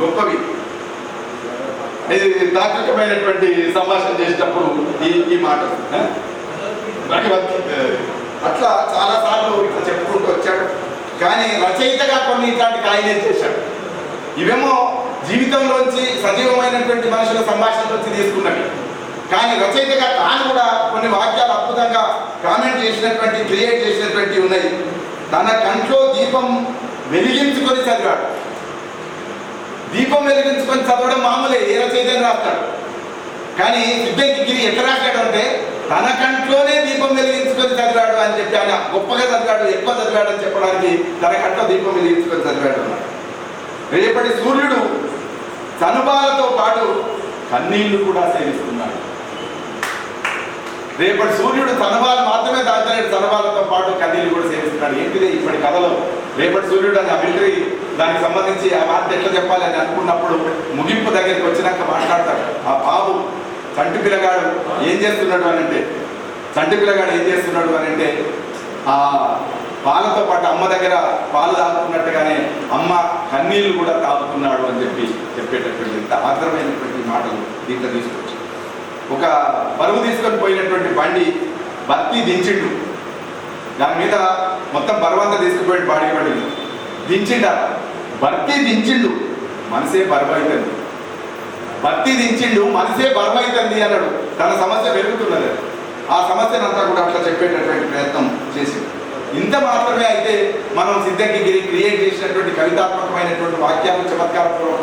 గొప్పవి. ఇది తాత్వికమైనటువంటి సంభాషణ చేసేటప్పుడు ఈ మాటలు భగవద్గీత అట్లా చాలాసార్లు ఇట్లా చెప్పుకుంటూ వచ్చాడు. కానీ రచయితగా కొన్ని ఇట్లాంటి ఆయనే చేశాడు. ఇవేమో జీవితంలోంచి సజీవమైనటువంటి మనుషుల సంభాషణలోంచి తీసుకున్నవి. కానీ రచయితగా తాను కూడా కొన్ని వాక్యాలు అద్భుతంగా కామెంట్ చేసినటువంటి క్రియేట్ చేసినటువంటి ఉన్నాయి. తన కంట్లో దీపం వెలిగించుకొని చదివాడు. దీపం వెలిగించుకొని చదవడం మామూలే, ఏ రచయితని రాస్తాడు. కానీ సిద్ధంకి గిరి ఎట్లా రాశాడు అంటే తన కంట్లోనే దీపం వెలిగించుకొని చదివాడు అని చెప్పి, ఆయన గొప్పగా చదివాడు, ఎక్కువ చదివాడు అని చెప్పడానికి తన కంట్లో దీపం వెలిగించుకొని చదివాడు అన్నాడు. రేపటి సూర్యుడు చనుబాలతో పాటు కన్నీళ్లు కూడా సేవిస్తున్నాడు. రేపటి సూర్యుడు చనుబాలు మాత్రమే తాగుతాడు, చనుబాలతో పాటు కన్నీళ్లు కూడా సేవిస్తున్నాడు. ఏంటిది ఇప్పటి కథలో రేపటి సూర్యుడు అని ఆ మిలిటరీ దానికి సంబంధించి ఆ మాట ఎట్లా చెప్పాలి అని అనుకున్నప్పుడు ముగింపు దగ్గరికి వచ్చినాక మాట్లాడతాడు. ఆ బాబు చంటి పిల్లగాడు ఏం చేస్తున్నాడు అని అంటే, చంటి పిల్లగాడు ఏం చేస్తున్నాడు అని అంటే ఆ పాలతో పాటు అమ్మ దగ్గర పాలు తాగుతున్నట్టుగానే అమ్మ కన్నీళ్లు కూడా తాగుతున్నాడు అని చెప్పేటటువంటి ఇంత ఆగ్రహమైనటువంటి మాటలు దీంట్లో తీసుకోవచ్చు. ఒక బరువు తీసుకొని పోయినటువంటి బండి బత్తి దించిండు, దాని మీద మొత్తం బరువంతా తీసుకుపోయి బాడీ బండి దించిండ. బత్తి దించిండు మనసే బరువు అవుతుంది, బత్తి దించిండు మనసే బరువు అవుతుంది అన్నాడు. తన సమస్య పెరుగుతున్నది, ఆ సమస్యనంతా కూడా అట్లా చెప్పేటటువంటి ప్రయత్నం చేసిండు. ఇంత మాత్రమే అయితే మనం సిద్ధంకి గిరి క్రియేట్ చేసినటువంటి కవితాత్మకమైనటువంటి వాక్యాలు చమత్కారపూర్వక